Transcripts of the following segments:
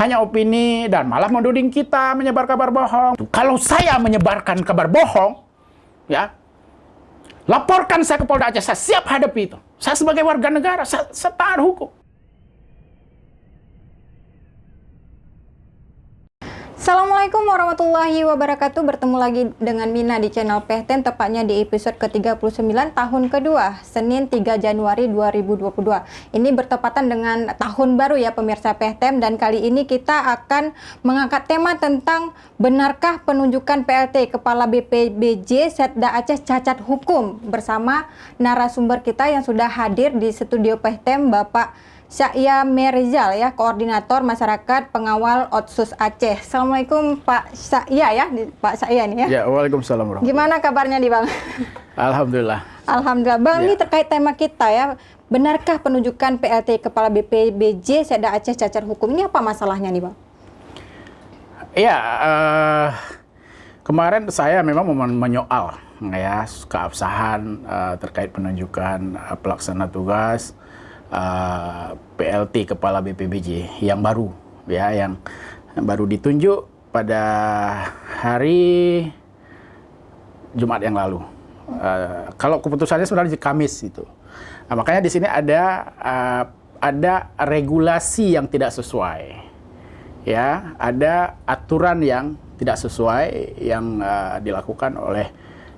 hanya opini dan malah menuding kita menyebar kabar bohong. Kalau saya menyebarkan kabar bohong, ya, laporkan saya ke Polda Aceh, saya siap hadapi itu. Saya sebagai warga negara, saya taat hukum. Assalamualaikum warahmatullahi wabarakatuh. Bertemu lagi dengan Mina di channel PHTM, tepatnya di episode ke-39 tahun kedua, Senin 3 Januari 2022. Ini bertepatan dengan tahun baru ya pemirsa PHTM, dan kali ini kita akan mengangkat tema tentang benarkah penunjukan PLT Kepala BPBJ Setda Aceh cacat hukum, bersama narasumber kita yang sudah hadir di studio PHTM, Bapak Syahya Merizal ya, Koordinator Masyarakat Pengawal Otsus Aceh. Assalamualaikum Pak Syahya ya, Pak Syahya nih ya. Ya, waalaikumsalam warahmatullahi. Gimana kabarnya nih Bang? Alhamdulillah. Alhamdulillah. Bang, ini terkait tema kita ya. Benarkah penunjukan PLT Kepala BPBJ Setda Aceh cacat hukum? Ini apa masalahnya nih Bang? Iya, kemarin saya memang menyoal ya keabsahan terkait penunjukan pelaksana tugas PLT Kepala BPBJ yang baru ya, yang baru ditunjuk pada hari Jumat yang lalu. Kalau keputusannya sebenarnya di Kamis itu. Nah, makanya di sini ada regulasi yang tidak sesuai. Ya, ada aturan yang tidak sesuai yang dilakukan oleh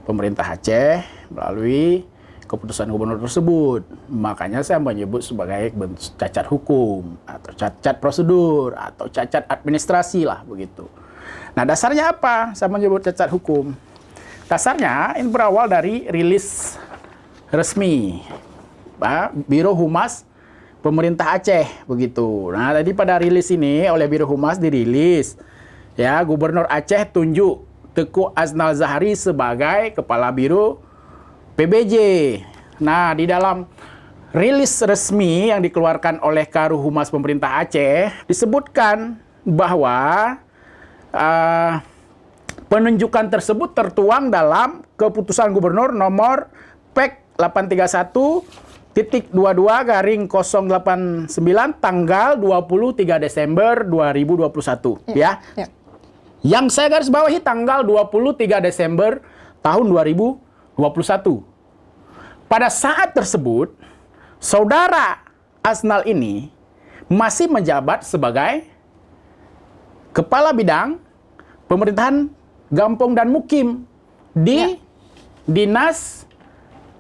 pemerintah Aceh melalui keputusan gubernur tersebut. Makanya saya menyebut sebagai cacat hukum atau cacat prosedur atau cacat administrasi lah begitu. Nah, dasarnya apa saya menyebut cacat hukum? Dasarnya ini berawal dari rilis resmi Biro Humas Pemerintah Aceh begitu. Nah, tadi pada rilis ini oleh Biro Humas dirilis ya, Gubernur Aceh tunjuk Teuku Aznal Zahri sebagai Kepala Biro PBJ. Nah, di dalam rilis resmi yang dikeluarkan oleh Karu Humas Pemerintah Aceh disebutkan bahwa penunjukan tersebut tertuang dalam keputusan Gubernur nomor PEK 831.22/089 tanggal 23 Desember 2021 ya. Yang saya garis bawahi tanggal 23 Desember tahun 2021. Pada saat tersebut, saudara Aznal ini masih menjabat sebagai Kepala Bidang Pemerintahan Gampong dan Mukim di Dinas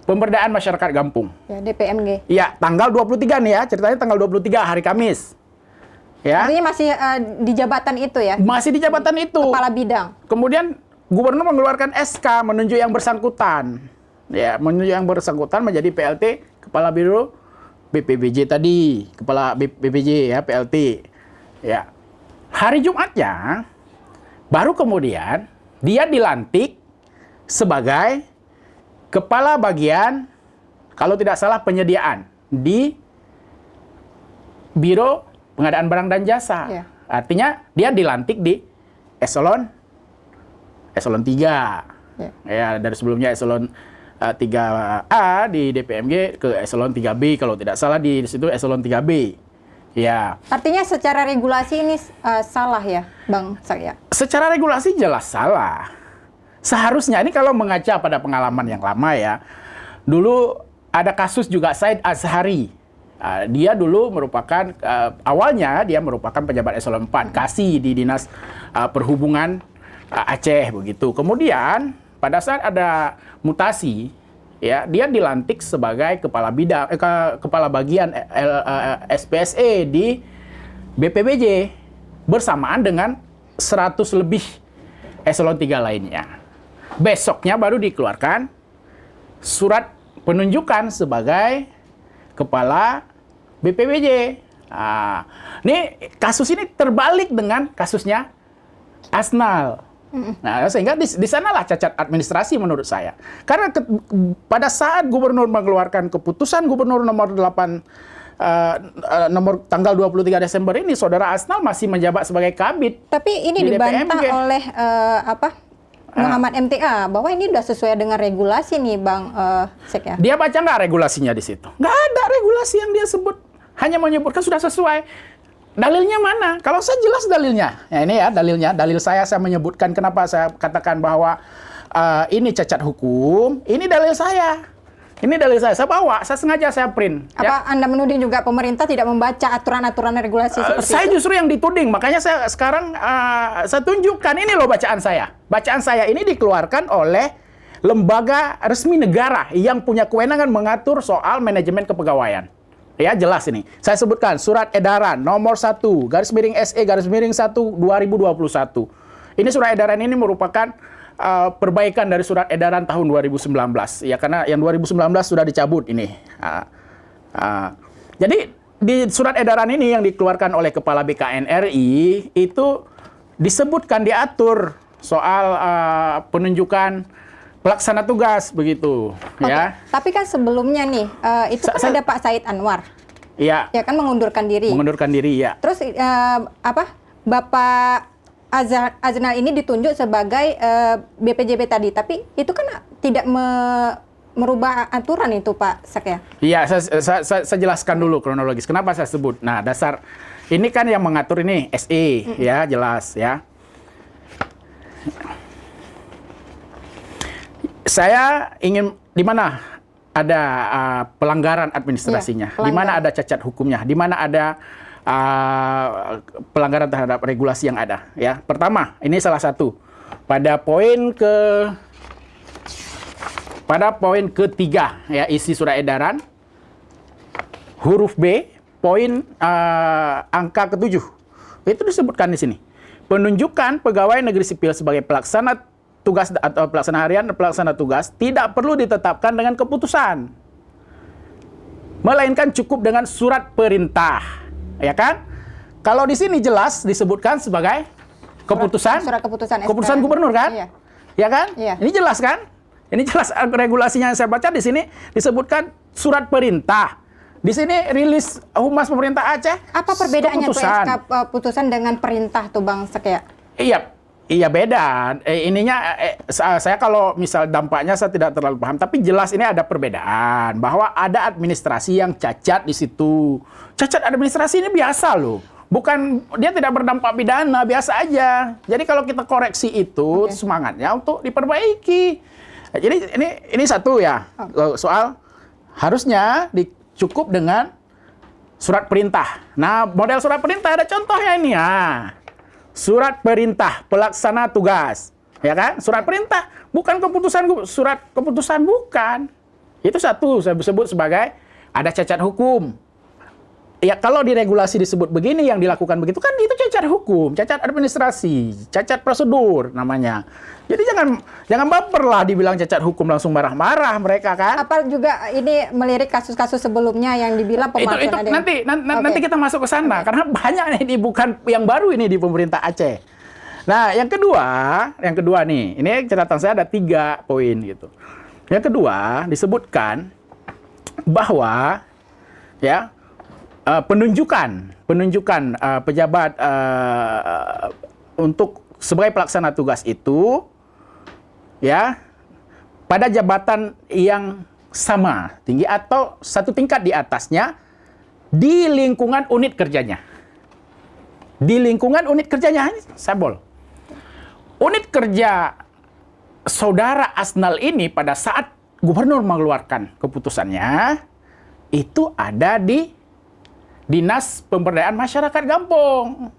Pemberdayaan Masyarakat Gampung. Ya, DPMG. Ya, tanggal 23 nih ya, ceritanya tanggal 23 hari Kamis. Ya. Artinya masih di jabatan itu ya? Masih di jabatan itu. Kepala Bidang. Kemudian Gubernur mengeluarkan SK menunjuk yang bersangkutan. Ya, menunjuk yang bersangkutan menjadi PLT Kepala Biro BPBJ tadi, Kepala BPBJ ya, PLT. Ya. Hari Jumatnya baru kemudian dia dilantik sebagai Kepala Bagian, kalau tidak salah, penyediaan di Biro Pengadaan Barang dan Jasa. Ya. Artinya dia dilantik di eselon 3. Ya, dari sebelumnya eselon 3A di DPMG ke eselon 3B, kalau tidak salah di situ eselon 3B. Ya. Artinya secara regulasi ini salah ya, Bang Syahya? Secara regulasi jelas salah. Seharusnya ini kalau mengaca pada pengalaman yang lama ya. Dulu ada kasus juga Said Azhari. Dia dulu merupakan awalnya dia merupakan pejabat eselon 4 Kasih di Dinas Perhubungan Aceh begitu. Kemudian pada saat ada mutasi ya, dia dilantik sebagai kepala bidang kepala bagian SPSE di BPBJ bersamaan dengan 100 lebih eselon 3 lainnya. Besoknya baru dikeluarkan surat penunjukan sebagai kepala BPBJ. Ini kasus ini terbalik dengan kasusnya Aznal. Nah, sehingga di sanalah cacat administrasi menurut saya. Karena pada saat Gubernur mengeluarkan keputusan Gubernur nomor 8 nomor tanggal 23 Desember ini, saudara Aznal masih menjabat sebagai Kabid. Tapi ini dibantah oleh Muhammad MTA bahwa ini sudah sesuai dengan regulasi nih Bang Syahya. Dia baca nggak regulasinya di situ? Nggak ada regulasi yang dia sebut. Hanya menyebutkan sudah sesuai. dalilnya mana? Kalau saya jelas dalilnya. Ya, ini ya dalilnya. Dalil saya menyebutkan kenapa saya katakan bahwa ini cacat hukum. Ini dalil saya. Ini dalil saya bawa, saya sengaja saya print. Apa Anda menuding juga pemerintah tidak membaca aturan-aturan regulasi seperti saya itu? justru yang dituding, makanya saya sekarang saya tunjukkan ini loh bacaan saya. Bacaan saya ini dikeluarkan oleh lembaga resmi negara yang punya kewenangan mengatur soal manajemen kepegawaian. Ya, jelas ini. Saya sebutkan surat edaran nomor 1/SE/1/2021. Ini surat edaran ini merupakan perbaikan dari surat edaran tahun 2019 ya, karena yang 2019 sudah dicabut ini. Jadi di surat edaran ini yang dikeluarkan oleh Kepala BKN RI itu disebutkan, diatur soal penunjukan pelaksana tugas begitu. Oke, ya. tapi kan sebelumnya nih itu kan ada Pak Said Anwar. Iya. Ya kan mengundurkan diri. Mengundurkan diri ya. Terus Bapak Aznal ini ditunjuk sebagai BPJB tadi, tapi itu kan tidak merubah aturan itu Pak Sak ya? Iya, saya jelaskan dulu kronologis. Kenapa saya sebut? Nah, dasar ini kan yang mengatur ini SE, ya jelas ya. Saya ingin di mana ada pelanggaran administrasinya, pelanggaran. di mana ada cacat hukumnya, di mana ada pelanggaran terhadap regulasi yang ada. Ya, pertama, ini salah satu pada poin ketiga ya isi surat edaran huruf B poin angka ke-7 itu disebutkan di sini penunjukan pegawai negeri sipil sebagai pelaksana tugas atau pelaksana harian dan pelaksana tugas tidak perlu ditetapkan dengan keputusan, melainkan cukup dengan surat perintah. Ya kan? Kalau di sini jelas disebutkan sebagai keputusan, surat keputusan keputusan gubernur kan? Iya. Ya kan? Iya. Ini jelas kan? Ini jelas regulasinya yang saya baca di sini disebutkan surat perintah. Di sini rilis Humas Pemerintah Aceh. Apa perbedaannya tuh keputusan. SK putusan dengan perintah tuh Bang Sak ya? Iya beda. Saya kalau misal dampaknya saya tidak terlalu paham, tapi jelas ini ada perbedaan bahwa ada administrasi yang cacat di situ. Cacat administrasi ini biasa loh. Bukan, dia tidak berdampak pidana, biasa aja. Jadi kalau kita koreksi itu semangatnya untuk diperbaiki. Nah, jadi ini satu ya soal harusnya cukup dengan surat perintah. Nah, model surat perintah ada contohnya ini ya. Surat perintah pelaksana tugas, ya kan? Surat perintah, bukan keputusan, surat keputusan bukan. Itu satu saya sebut sebagai ada cacat hukum. Ya kalau di regulasi disebut begini, yang dilakukan begitu kan itu cacat hukum, cacat administrasi, cacat prosedur namanya. Jadi jangan baper lah dibilang cacat hukum langsung marah-marah mereka kan. Apa juga ini melirik kasus-kasus sebelumnya yang dibilang pemalsuan itu nanti kita masuk ke sana karena banyak ini bukan yang baru ini di pemerintah Aceh. Nah, yang kedua nih, ini catatan saya ada 3 poin gitu. Yang kedua disebutkan bahwa ya penunjukan pejabat untuk sebagai pelaksana tugas itu ya pada jabatan yang sama tinggi atau satu tingkat di atasnya di lingkungan unit kerjanya. Di lingkungan unit kerjanya ini sabol. Unit kerja saudara Aznal ini pada saat gubernur mengeluarkan keputusannya itu ada di Dinas Pemberdayaan Masyarakat Gampong.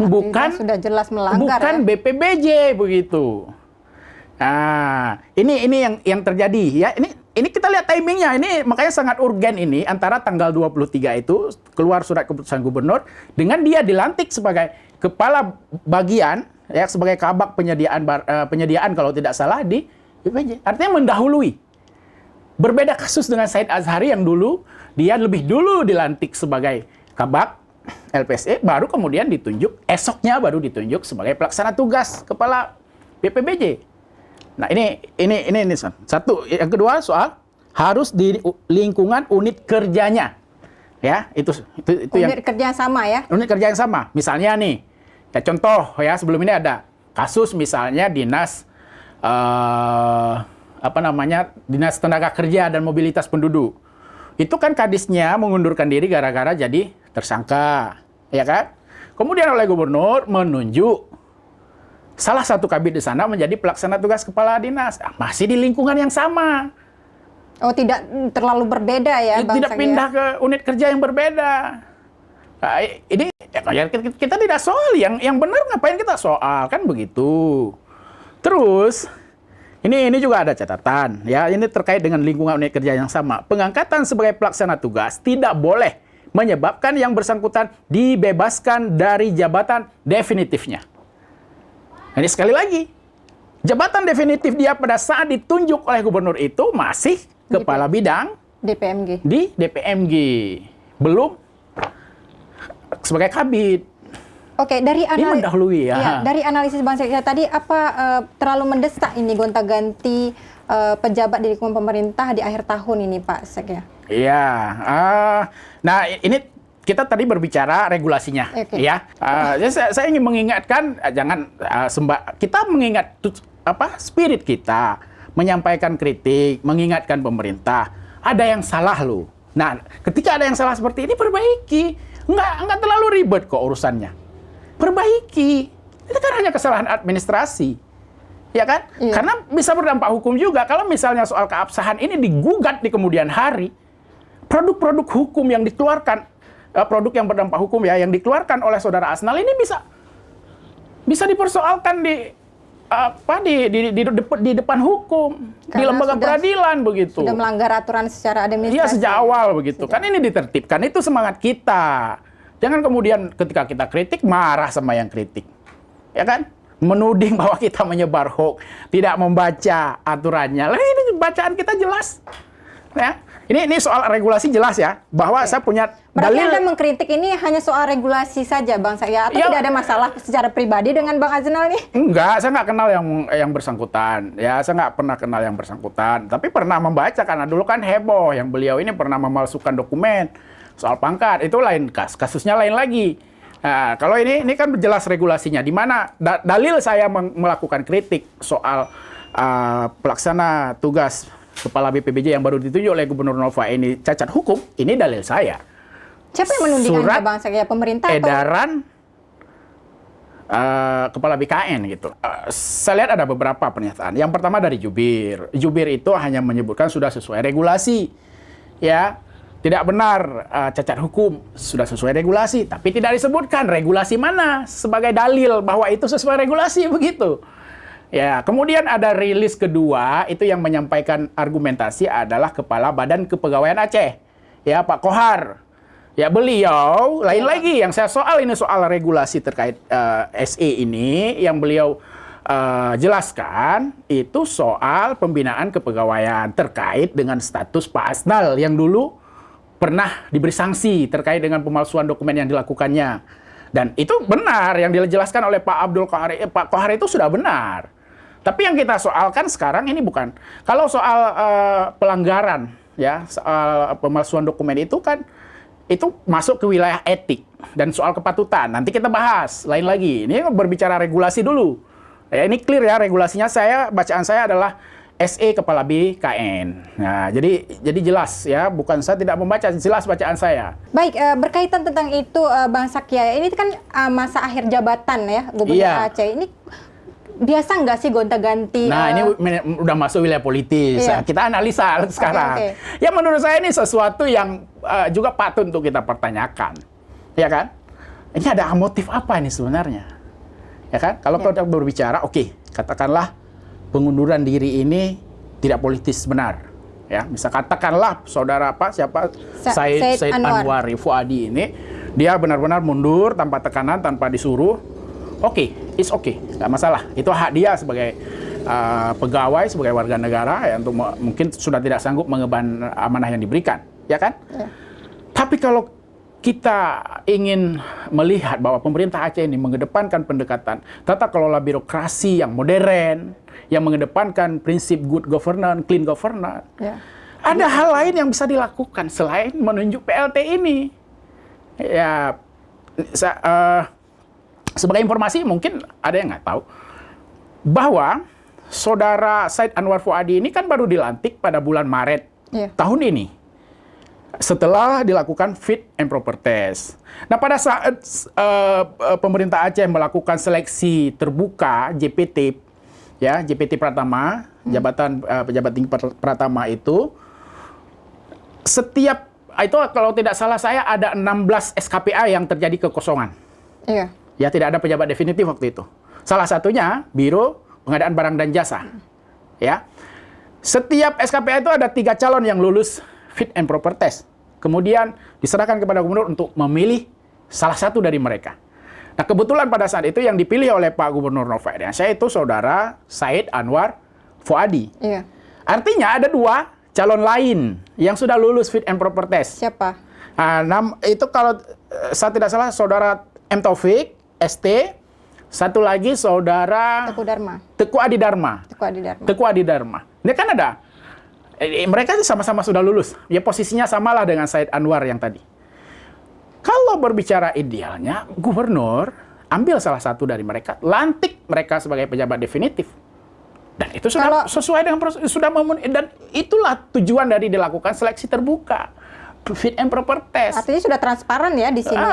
Bukan sudah jelas melanggar. Bukan ya? BPBJ begitu. Nah, ini yang terjadi ya. Ini kita lihat timingnya. Ini makanya sangat urgen ini antara tanggal 23 itu keluar surat keputusan gubernur dengan dia dilantik sebagai kepala bagian ya sebagai kabak penyediaan kalau tidak salah di BPBJ. Artinya mendahului. Berbeda kasus dengan Said Azhari yang dulu dia lebih dulu dilantik sebagai kabak LPSE, baru kemudian esoknya baru ditunjuk sebagai pelaksana tugas kepala BPBJ. Nah ini satu. Yang kedua soal harus di lingkungan unit kerjanya, ya itu unit kerja yang sama ya. Unit kerja yang sama. Misalnya nih, ya contoh ya sebelum ini ada kasus misalnya dinas Dinas Tenaga Kerja dan Mobilitas Penduduk. Itu kan kadisnya mengundurkan diri gara-gara jadi tersangka. ya kan? Kemudian oleh gubernur menunjuk salah satu kabid di sana menjadi pelaksana tugas kepala dinas. Masih di lingkungan yang sama. Oh, tidak terlalu berbeda ya, Bang Tidak Sagi, pindah ke unit kerja yang berbeda. Nah, ini ya, kita tidak soal yang benar, ngapain kita soal, kan begitu. Terus ini juga ada catatan ya, ini terkait dengan lingkungan unit kerja yang sama. Pengangkatan sebagai pelaksana tugas tidak boleh menyebabkan yang bersangkutan dibebaskan dari jabatan definitifnya. Ini sekali lagi, jabatan definitif dia pada saat ditunjuk oleh gubernur itu masih kepala bidang DPMG. di DPMG, belum sebagai kabid. Oke, dari Ini mendahului ya. dari analisis Bang Sagi tadi, apa terlalu mendesak ini gonta-ganti pejabat di lingkungan pemerintah di akhir tahun ini, Pak Sagi? Iya. Nah, ini kita tadi berbicara regulasinya, ya. Saya ingin mengingatkan, jangan kita mengingat spirit kita, menyampaikan kritik, mengingatkan pemerintah. Ada yang salah loh. Nah, ketika ada yang salah seperti ini, perbaiki. Nggak terlalu ribet kok urusannya. Perbaiki. Itu kan hanya kesalahan administrasi. Ya kan? Iya. Karena bisa berdampak hukum juga. Kalau misalnya soal keabsahan ini digugat di kemudian hari, produk-produk hukum yang dikeluarkan, produk yang berdampak hukum ya, yang dikeluarkan oleh saudara Asnal ini bisa dipersoalkan di depan hukum, di lembaga peradilan begitu. Sudah melanggar aturan secara administrasi. Iya, sejak awal begitu. Kan ini ditertibkan, itu semangat kita. Jangan kemudian ketika kita kritik marah sama yang kritik. Ya kan? Menuding bahwa kita menyebar hoax, tidak membaca aturannya. Lah ini bacaan kita jelas. Ya. Ini soal regulasi jelas ya, bahwa saya punya Berarti dalil. Anda mengkritik ini hanya soal regulasi saja, Bang Sagi, atau tidak ada masalah secara pribadi dengan Bang Aznal nih? Enggak, saya nggak kenal yang bersangkutan. Ya, saya nggak pernah kenal yang bersangkutan. Tapi pernah membaca, karena dulu kan heboh yang beliau ini pernah memalsukan dokumen soal pangkat. Itu lain kasusnya lain lagi. Nah, kalau ini kan jelas regulasinya. Di mana dalil saya melakukan kritik soal pelaksana tugas Kepala BPBJ yang baru ditunjuk oleh Gubernur Nova ini cacat hukum, ini dalil saya. Siapa yang menuding Anda, Bang Sagi? Pemerintah atau? Edaran Kepala BKN gitu. Saya lihat ada beberapa pernyataan. Yang pertama dari Jubir. Jubir itu hanya menyebutkan sudah sesuai regulasi. Ya, tidak benar cacat hukum, sudah sesuai regulasi. Tapi tidak disebutkan regulasi mana sebagai dalil bahwa itu sesuai regulasi, begitu. Ya, kemudian ada rilis kedua, itu yang menyampaikan argumentasi adalah Kepala Badan Kepegawaian Aceh, ya Pak Kohar. Ya, beliau lain lagi yang saya soal ini soal regulasi terkait SE ini yang beliau jelaskan itu soal pembinaan kepegawaian terkait dengan status Pak Asnal yang dulu pernah diberi sanksi terkait dengan pemalsuan dokumen yang dilakukannya. Dan itu benar yang dijelaskan oleh Pak Abdul Kohar, Pak Kohar itu sudah benar. Tapi yang kita soalkan sekarang ini bukan. Kalau soal pelanggaran, ya, soal pemalsuan dokumen itu kan, itu masuk ke wilayah etik dan soal kepatutan. Nanti kita bahas lain lagi. Ini berbicara regulasi dulu. Ya, ini clear ya regulasinya. Bacaan saya adalah SE Kepala BKN. Nah, jadi jelas ya, bukan saya tidak membaca, jelas bacaan saya. Baik, berkaitan tentang itu Bang Sagi, ini kan masa akhir jabatan ya Gubernur Aceh. Ini biasa nggak sih gonta-ganti? Nah, ini udah masuk wilayah politis. Iya. Kita analisa sekarang. Okay. Ya, menurut saya ini sesuatu yang juga patut untuk kita pertanyakan. Ya kan? Ini ada motif apa ini sebenarnya? Ya kan? Kalau kita berbicara, oke, katakanlah pengunduran diri ini tidak politis benar. Ya, misal katakanlah saudara Said Anwar Fuadi ini, dia benar-benar mundur tanpa tekanan, tanpa disuruh. Oke, it's okay, nggak masalah. Itu hak dia sebagai pegawai, sebagai warga negara ya, untuk mungkin sudah tidak sanggup mengemban amanah yang diberikan, ya kan? Ya. Tapi kalau kita ingin melihat bahwa pemerintah Aceh ini mengedepankan pendekatan tata kelola birokrasi yang modern, yang mengedepankan prinsip good governance, clean governance, ada hal lain yang bisa dilakukan selain menunjuk PLT ini. Ya, sebagai informasi mungkin ada yang nggak tahu bahwa saudara Said Anwar Fuadi ini kan baru dilantik pada bulan Maret tahun ini. setelah dilakukan fit and proper test. Nah, pada saat pemerintah Aceh melakukan seleksi terbuka JPT, ya JPT Pratama, jabatan pejabat tinggi Pratama itu, setiap itu kalau tidak salah saya ada 16 SKPA yang terjadi kekosongan. Iya. Ya, tidak ada pejabat definitif waktu itu. Salah satunya Biro Pengadaan Barang dan Jasa. Ya. Setiap SKPA itu ada 3 calon yang lulus fit and proper test. Kemudian diserahkan kepada gubernur untuk memilih salah satu dari mereka. Nah, kebetulan pada saat itu yang dipilih oleh Pak Gubernur Nova Iryansah itu saudara Said Anwar Fuadi. Iya. Artinya ada 2 calon lain yang sudah lulus fit and proper test. Siapa? Itu kalau saya tidak salah saudara M. Taufik, ST, satu lagi saudara Teguh Dharma. Teguh Adi Dharma. Teguh Adi Dharma. Teguh Adi Dharma. Ini kan ada. Mereka sama-sama sudah lulus. Ya posisinya samalah dengan Said Anwar yang tadi. Kalau berbicara idealnya, gubernur ambil salah satu dari mereka, lantik mereka sebagai pejabat definitif. Dan itu sudah sesuai dengan sudah memenuhi, dan itulah tujuan dari dilakukan seleksi terbuka, fit and proper test. Artinya sudah transparan ya di sini.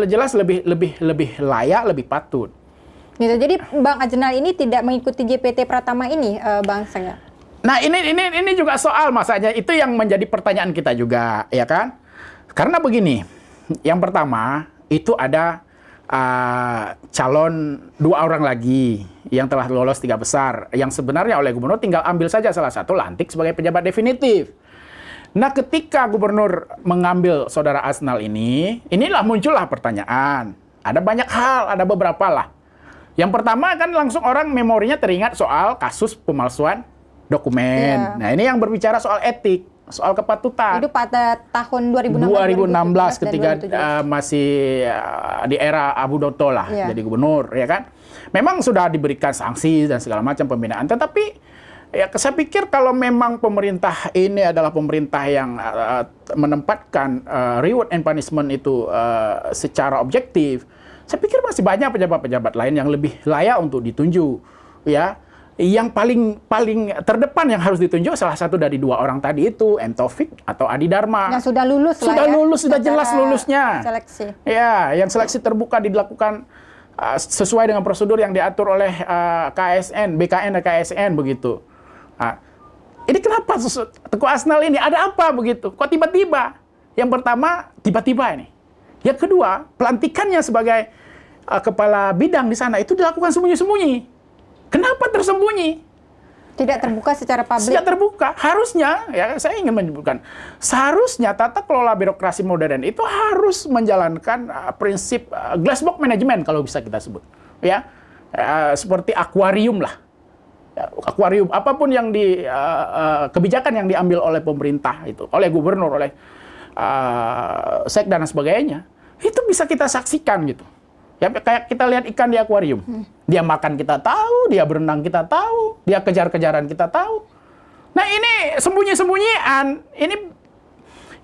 Jelas lebih layak, lebih patut. Gitu. Jadi Bang Ajenal ini tidak mengikuti JPT Pratama ini, Bang saya. Nah, ini juga soal masanya itu yang menjadi pertanyaan kita juga, ya kan? Karena begini, yang pertama itu ada calon 2 orang lagi yang telah lolos 3 besar, yang sebenarnya oleh gubernur tinggal ambil saja salah satu, lantik sebagai pejabat definitif. Nah, ketika gubernur mengambil saudara Asnal inilah muncullah pertanyaan. Ada banyak hal, ada beberapa lah. Yang pertama kan langsung orang memorinya teringat soal kasus pemalsuan dokumen. Nah, ini yang berbicara soal etik, soal kepatutan. Itu pada tahun 2016 ketika masih di era Abu Dotto lah jadi gubernur, ya kan. Memang sudah diberikan sanksi dan segala macam pembinaan, tetapi ya saya pikir kalau memang pemerintah ini adalah pemerintah yang menempatkan reward and punishment itu secara objektif, saya pikir masih banyak pejabat-pejabat lain yang lebih layak untuk ditunjuk, ya. Yang paling terdepan yang harus ditunjuk salah satu dari 2 orang tadi itu, M. Taufik atau Adi Dharma. Yang sudah lulus lah sudah ya, lulus, sudah jelas lulusnya. Seleksi. Ya, yang seleksi terbuka dilakukan sesuai dengan prosedur yang diatur oleh KSN, BKN dan KSN begitu. Ini kenapa Teguh Asnal ini ada apa begitu? Kok tiba-tiba? Yang pertama tiba-tiba ini. Yang kedua, pelantikannya sebagai kepala bidang di sana itu dilakukan sembunyi-sembunyi. Kenapa tersembunyi? Tidak terbuka secara publik. Tidak terbuka. Harusnya, ya saya ingin menyebutkan, seharusnya tata kelola birokrasi modern itu harus menjalankan prinsip glass box management kalau bisa kita sebut, ya, seperti akuarium lah. Ya, akuarium, apapun yang kebijakan yang diambil oleh pemerintah itu, oleh gubernur, oleh sekda dan sebagainya, itu bisa kita saksikan gitu. Ya, kayak kita lihat ikan di akuarium. Dia makan kita tahu, dia berenang kita tahu, dia kejar-kejaran kita tahu. Nah, ini sembunyi-sembunyian. Ini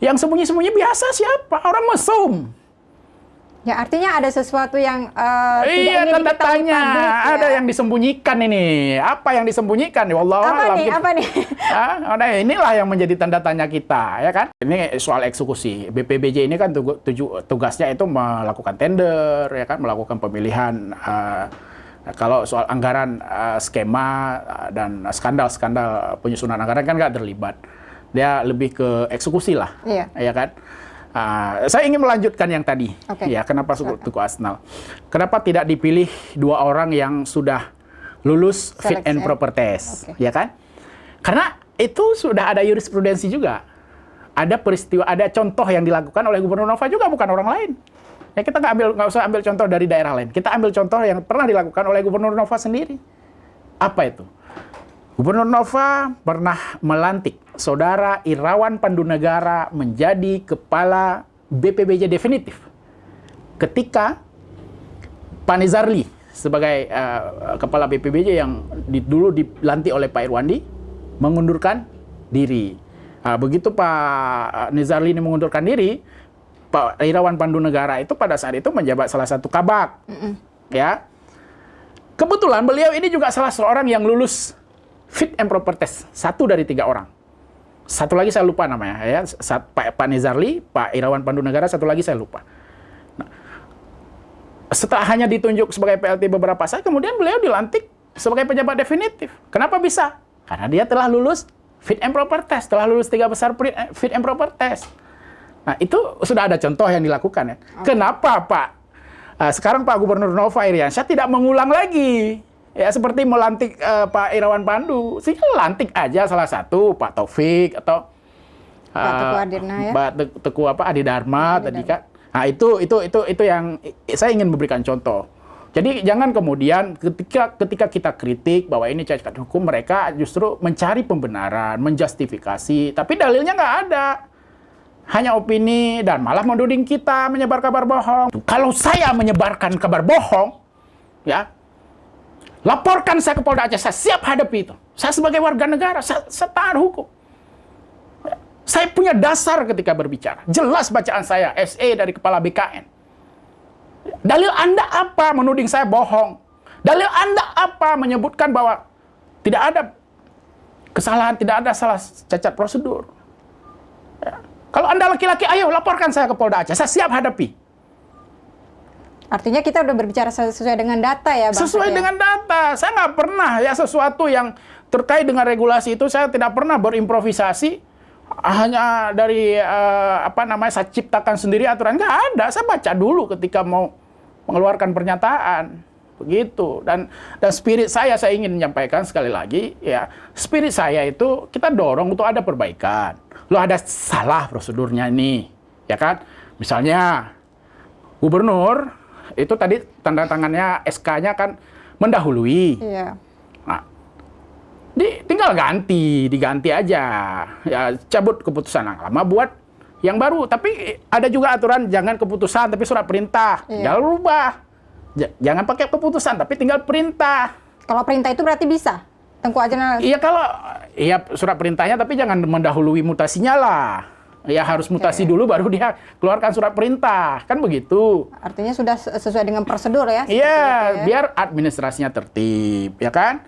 yang sembunyi-sembunyi biasa siapa? Orang mesum. Ya, artinya ada sesuatu yang tidak iya, ingin tanda diketahui tanya. publik, ya. Ada yang disembunyikan ini. Apa yang disembunyikan? Ya Allah. Apa nih? Nah, inilah yang menjadi tanda tanya kita, ya kan? Ini soal eksekusi. BPBJ ini kan tugasnya itu melakukan tender, ya kan? Melakukan pemilihan. Kalau soal anggaran, skema dan skandal-skandal penyusunan anggaran kan nggak terlibat. Dia lebih ke eksekusi lah, ya kan? Saya ingin melanjutkan yang tadi, ya, kenapa Teguh Asnal? Kenapa tidak dipilih 2 orang yang sudah lulus fit and proper test, ya kan? Karena itu sudah ada jurisprudensi juga, ada peristiwa, ada contoh yang dilakukan oleh Gubernur Nova juga, bukan orang lain. Ya, kita nggak usah ambil contoh dari daerah lain. Kita ambil contoh yang pernah dilakukan oleh Gubernur Nova sendiri. Apa itu? Gubernur Nova pernah melantik saudara Irawan Pandunegara menjadi kepala BPBJ definitif. Ketika Pak Nizarli sebagai kepala BPBJ yang dulu dilantik oleh Pak Irwandi mengundurkan diri. Begitu Pak Nizarli ini mengundurkan diri, Pak Irawan Pandunegara itu pada saat itu menjabat salah satu kabak. Ya. Kebetulan beliau ini juga salah seorang yang lulus fit and proper test, 1 dari 3 orang. Satu lagi saya lupa namanya ya, Pak Nezarli, Pak Irawan Pandu Negara, satu lagi saya lupa. Nah, setelah hanya ditunjuk sebagai PLT beberapa saat, kemudian beliau dilantik sebagai pejabat definitif. Kenapa bisa? Karena dia telah lulus fit and proper test, telah lulus 3 besar fit and proper test. Nah, itu sudah ada contoh yang dilakukan ya. Kenapa Pak? Sekarang Pak Gubernur Nova Iriansyah tidak mengulang lagi. Ya seperti melantik Pak Irawan Pandu, sih lantik aja salah satu Pak Taufik atau Pak Teguh Adirna ya. Pak Teguh Adi Dharma tadi kan. Nah, itu yang saya ingin memberikan contoh. Jadi jangan kemudian ketika kita kritik bahwa ini cacat hukum, mereka justru mencari pembenaran, menjustifikasi, tapi dalilnya nggak ada. Hanya opini dan malah menuding kita menyebar kabar bohong. Kalau saya menyebarkan kabar bohong, ya, laporkan saya ke Polda Aceh, saya siap hadapi itu. Saya sebagai warga negara, saya taat hukum. Saya punya dasar ketika berbicara. Jelas bacaan saya, SE dari Kepala BKN. Dalil Anda apa menuding saya bohong? Dalil Anda apa menyebutkan bahwa tidak ada kesalahan, tidak ada salah cacat prosedur? Ya. Kalau Anda laki-laki, ayo laporkan saya ke Polda Aceh, saya siap hadapi. Artinya kita udah berbicara sesuai dengan data ya, Bang? Sesuai dengan data. Saya nggak pernah ya sesuatu yang terkait dengan regulasi itu, saya tidak pernah berimprovisasi hanya dari saya ciptakan sendiri aturan. Nggak ada. Saya baca dulu ketika mau mengeluarkan pernyataan. Begitu. Dan spirit saya ingin menyampaikan sekali lagi, ya, spirit saya itu kita dorong untuk ada perbaikan. Lo ada salah prosedurnya ini, ya kan? Misalnya gubernur itu tadi tanda tangannya SK-nya kan mendahului. Iya. Nah, tinggal diganti aja. Ya, cabut keputusan yang lama, buat yang baru. Tapi ada juga aturan jangan keputusan tapi surat perintah. Iya. Jangan rubah. Jangan pakai keputusan tapi tinggal perintah. Kalau perintah itu berarti bisa? Tengku aja. Iya, surat perintahnya tapi jangan mendahului mutasinya lah. Ya harus mutasi dulu baru dia keluarkan surat perintah. Kan begitu. Artinya sudah sesuai dengan prosedur ya? Iya, ya? Biar administrasinya tertib, ya kan?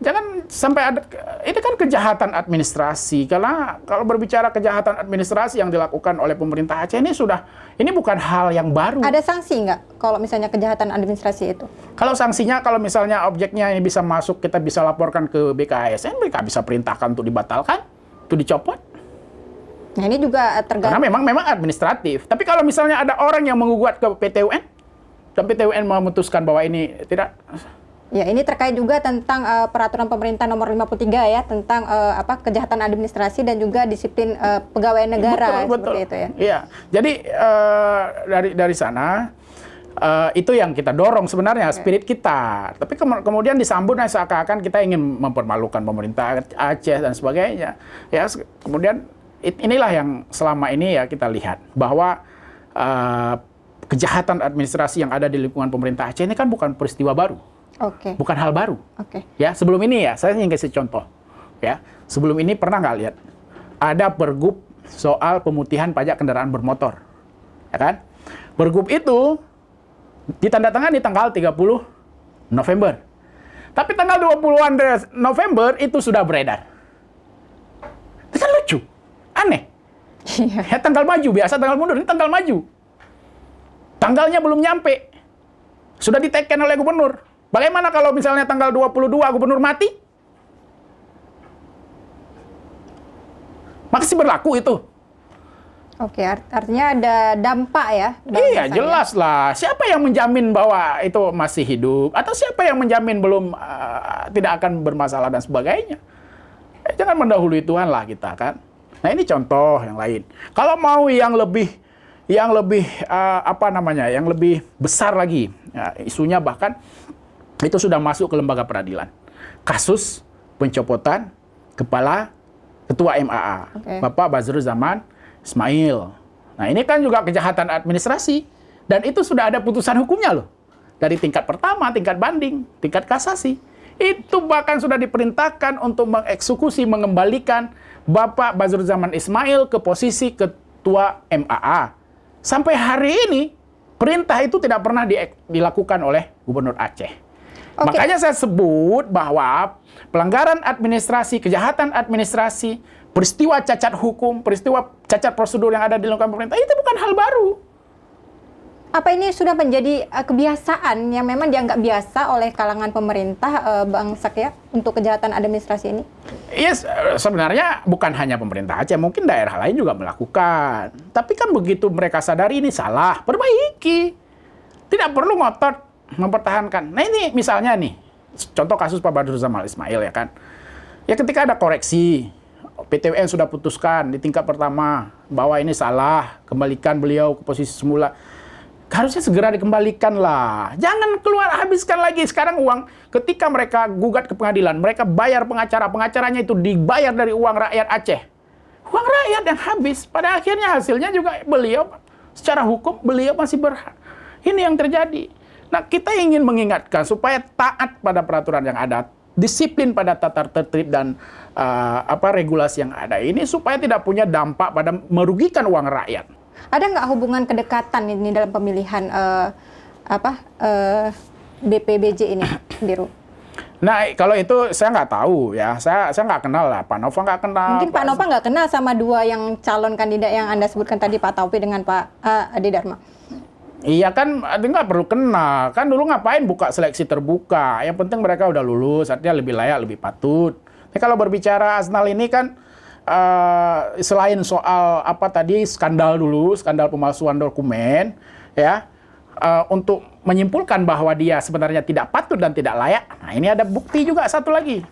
Jangan sampai ada, ini kan kejahatan administrasi. Karena kalau berbicara kejahatan administrasi yang dilakukan oleh pemerintah Aceh ini bukan hal yang baru. Ada sanksi nggak kalau misalnya kejahatan administrasi itu? Kalau sanksinya, kalau misalnya objeknya ini bisa masuk, kita bisa laporkan ke BKASN, mereka bisa perintahkan untuk dibatalkan, untuk dicopot. Nah ini juga tergantung. Karena memang administratif. Tapi kalau misalnya ada orang yang menggugat ke PT UN, dan PT UN memutuskan bahwa ini tidak. Ya, ini terkait juga tentang peraturan pemerintah nomor 53 ya, tentang kejahatan administrasi dan juga disiplin pegawai negara. Betul. Seperti itu ya. Iya. Jadi dari sana itu yang kita dorong sebenarnya, spirit kita. Tapi kemudian disambut seakan-akan kita ingin mempermalukan pemerintah Aceh dan sebagainya. Ya, kemudian inilah yang selama ini ya kita lihat bahwa kejahatan administrasi yang ada di lingkungan pemerintah Aceh ini kan bukan peristiwa baru. Oke. Bukan hal baru. Oke. Ya, sebelum ini ya, saya ingin kasih contoh. Ya, sebelum ini pernah nggak lihat ada pergub soal pemutihan pajak kendaraan bermotor, ya kan? Pergub itu ditandatangani tanggal 30 November. Tapi tanggal 20-an November itu sudah beredar. Itu kan lucu. Aneh. Ya, tanggal maju, biasa tanggal mundur, ini tanggal maju. Tanggalnya belum nyampe. Sudah diteken oleh gubernur. Bagaimana kalau misalnya tanggal 22 gubernur mati? Masih berlaku itu. Oke, artinya ada dampak ya? Iya, jelas lah. Siapa yang menjamin bahwa itu masih hidup? Atau siapa yang menjamin belum tidak akan bermasalah dan sebagainya? Jangan mendahului Tuhan lah kita kan. Nah, ini contoh yang lain. Kalau mau yang lebih yang lebih besar lagi, ya, isunya bahkan itu sudah masuk ke lembaga peradilan. Kasus pencopotan kepala ketua MAA, Bapak Badruz Zaman Ismail. Nah, ini kan juga kejahatan administrasi. Dan itu sudah ada putusan hukumnya loh. Dari tingkat pertama, tingkat banding, tingkat kasasi. Itu bahkan sudah diperintahkan untuk mengeksekusi, mengembalikan Bapak Badruz Zaman Ismail ke posisi ketua MAA. Sampai hari ini, perintah itu tidak pernah dilakukan oleh Gubernur Aceh. Makanya saya sebut bahwa pelanggaran administrasi, kejahatan administrasi peristiwa cacat hukum, peristiwa cacat prosedur yang ada di lingkungan pemerintah itu bukan hal baru. Apa ini sudah menjadi kebiasaan yang memang dianggap biasa oleh kalangan pemerintah, Bang Sak ya, untuk kejahatan administrasi ini? Yes, sebenarnya bukan hanya pemerintah Aceh, mungkin daerah lain juga melakukan. Tapi kan begitu mereka sadari ini salah, perbaiki. Tidak perlu ngotot mempertahankan. Nah ini misalnya nih, contoh kasus Pak Badrul Zamal Ismail ya kan. Ya ketika ada koreksi, PT UN sudah putuskan di tingkat pertama bahwa ini salah, kembalikan beliau ke posisi semula. Harusnya segera dikembalikan lah. Jangan keluar habiskan lagi sekarang uang. Ketika mereka gugat ke pengadilan, mereka bayar pengacara. Pengacaranya itu dibayar dari uang rakyat Aceh. Uang rakyat yang habis. Pada akhirnya hasilnya juga beliau, secara hukum, beliau masih berhak. Ini yang terjadi. Nah, kita ingin mengingatkan supaya taat pada peraturan yang ada. Disiplin pada tata tertib dan regulasi yang ada ini supaya tidak punya dampak pada merugikan uang rakyat. Ada nggak hubungan kedekatan ini dalam pemilihan BPBJ ini, Biru? Nah, kalau itu saya nggak tahu ya. Saya nggak kenal lah. Pak Nova nggak kenal. Mungkin Pak Nova nggak kenal sama dua yang calon kandidat yang Anda sebutkan tadi, Pak Taufi dengan Pak Adi Dharma. Iya kan, nggak perlu kenal. Kan dulu ngapain buka seleksi terbuka. Yang penting mereka udah lulus, artinya lebih layak, lebih patut. Tapi kalau berbicara Asnal ini kan, selain soal skandal dulu, skandal pemalsuan dokumen, ya, untuk menyimpulkan bahwa dia sebenarnya tidak patut dan tidak layak. Nah ini ada bukti juga satu lagi.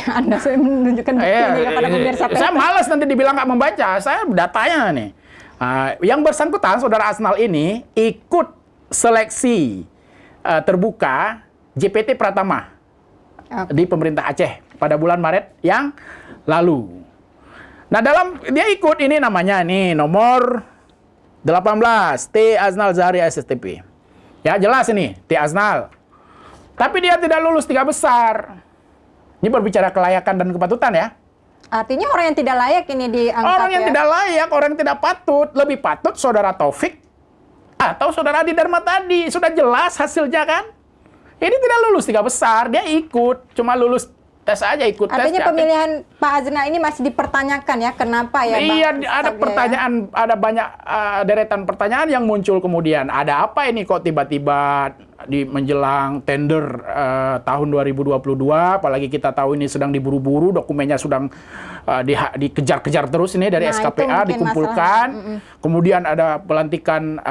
Anda saya menunjukkan buktinya kepada pemirsa. Saya malas nanti dibilang nggak membaca. Saya datanya nih. Yang bersangkutan saudara Asnal ini ikut seleksi terbuka JPT Pratama di pemerintah Aceh pada bulan Maret yang lalu. Nah, dia ikut ini namanya nih nomor 18 T Asnal Zahri SSTP. Ya, jelas ini T Asnal. Tapi dia tidak lulus 3 besar. Ini berbicara kelayakan dan kepatutan ya. Artinya orang yang tidak layak ini diangkat. Orang yang tidak layak, orang yang tidak patut, lebih patut saudara Taufik atau saudara Adi Dharma tadi. Sudah jelas hasilnya kan? Ini tidak lulus 3 besar, dia ikut, cuma lulus tes aja, ikut tes. Artinya pemilihan Pak Azna ini masih dipertanyakan ya, kenapa ya Bang? Iya, ada pertanyaan, ada banyak deretan pertanyaan yang muncul kemudian. Ada apa ini kok tiba-tiba di menjelang tender tahun 2022, apalagi kita tahu ini sedang diburu-buru, dokumennya sedang dikejar-kejar terus ini dari SKPA dikumpulkan. Kemudian ada pelantikan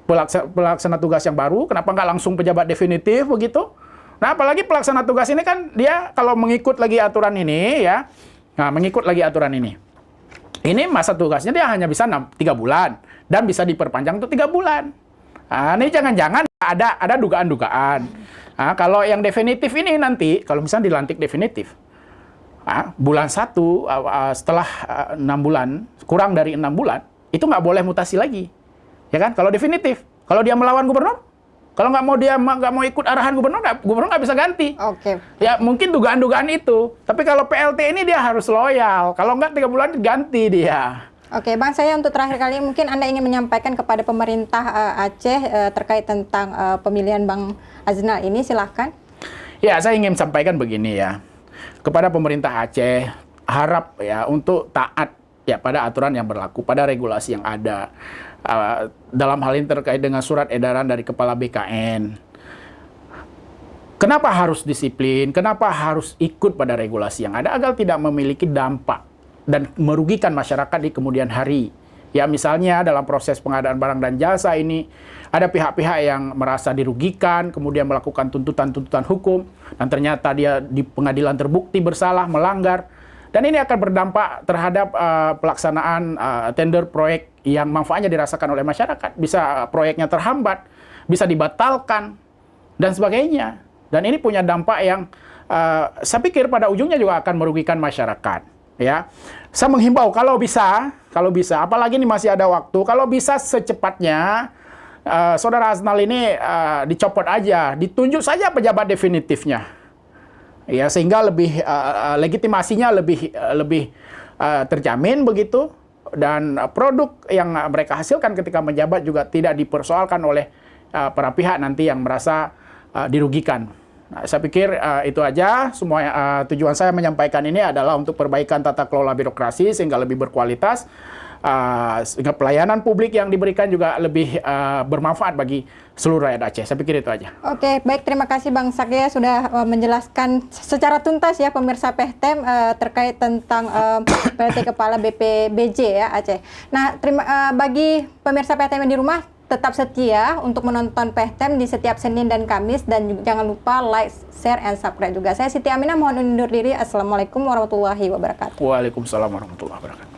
pelaksana tugas yang baru, kenapa nggak langsung pejabat definitif begitu? Nah, apalagi pelaksana tugas ini kan dia kalau mengikut lagi aturan ini ya, mengikut lagi aturan ini. Ini masa tugasnya dia hanya bisa 3 bulan dan bisa diperpanjang untuk 3 bulan. Nah, ini jangan-jangan ada dugaan-dugaan. Nah, kalau yang definitif ini nanti, kalau misalnya dilantik definitif, bulan 1 setelah 6 bulan, kurang dari 6 bulan, itu nggak boleh mutasi lagi. Ya kan? Kalau definitif. Kalau dia melawan gubernur, kalau nggak mau ikut arahan gubernur nggak bisa ganti. Oke. Ya mungkin dugaan-dugaan itu. Tapi kalau PLT ini dia harus loyal. Kalau nggak 3 bulan ganti dia. Oke, Bang, saya untuk terakhir kali mungkin Anda ingin menyampaikan kepada pemerintah Aceh terkait tentang pemilihan Bang Aznal ini, silahkan. Ya, saya ingin sampaikan begini ya. Kepada pemerintah Aceh, harap ya untuk taat ya pada aturan yang berlaku, pada regulasi yang ada. Dalam hal ini terkait dengan surat edaran dari Kepala BKN. Kenapa harus disiplin? Kenapa harus ikut pada regulasi yang ada agar tidak memiliki dampak dan merugikan masyarakat di kemudian hari. Ya misalnya dalam proses pengadaan barang dan jasa ini ada pihak-pihak yang merasa dirugikan, kemudian melakukan tuntutan-tuntutan hukum, dan ternyata dia di pengadilan terbukti bersalah, melanggar. Dan ini akan berdampak terhadap pelaksanaan tender proyek yang manfaatnya dirasakan oleh masyarakat. Bisa proyeknya terhambat, bisa dibatalkan, dan sebagainya. Dan ini punya dampak yang saya pikir pada ujungnya juga akan merugikan masyarakat. Ya, saya menghimbau kalau bisa, apalagi ini masih ada waktu, kalau bisa secepatnya saudara Asnal ini dicopot aja, ditunjuk saja pejabat definitifnya. Ya, sehingga lebih legitimasinya lebih terjamin begitu, dan produk yang mereka hasilkan ketika menjabat juga tidak dipersoalkan oleh para pihak nanti yang merasa dirugikan Nah, saya pikir itu aja. Semua tujuan saya menyampaikan ini adalah untuk perbaikan tata kelola birokrasi sehingga lebih berkualitas, sehingga pelayanan publik yang diberikan juga lebih bermanfaat bagi seluruh rakyat Aceh. Saya pikir itu aja. Oke, baik, terima kasih Bang Sakya sudah menjelaskan secara tuntas ya pemirsa PEHTEM terkait tentang PLT Kepala BPBJ ya Aceh. Nah, bagi pemirsa PEHTEM yang di rumah, tetap setia untuk menonton PEHTEM di setiap Senin dan Kamis, dan jangan lupa like, share, and subscribe juga. Saya Siti Aminah mohon undur diri. Assalamualaikum warahmatullahi wabarakatuh. Waalaikumsalam warahmatullahi wabarakatuh.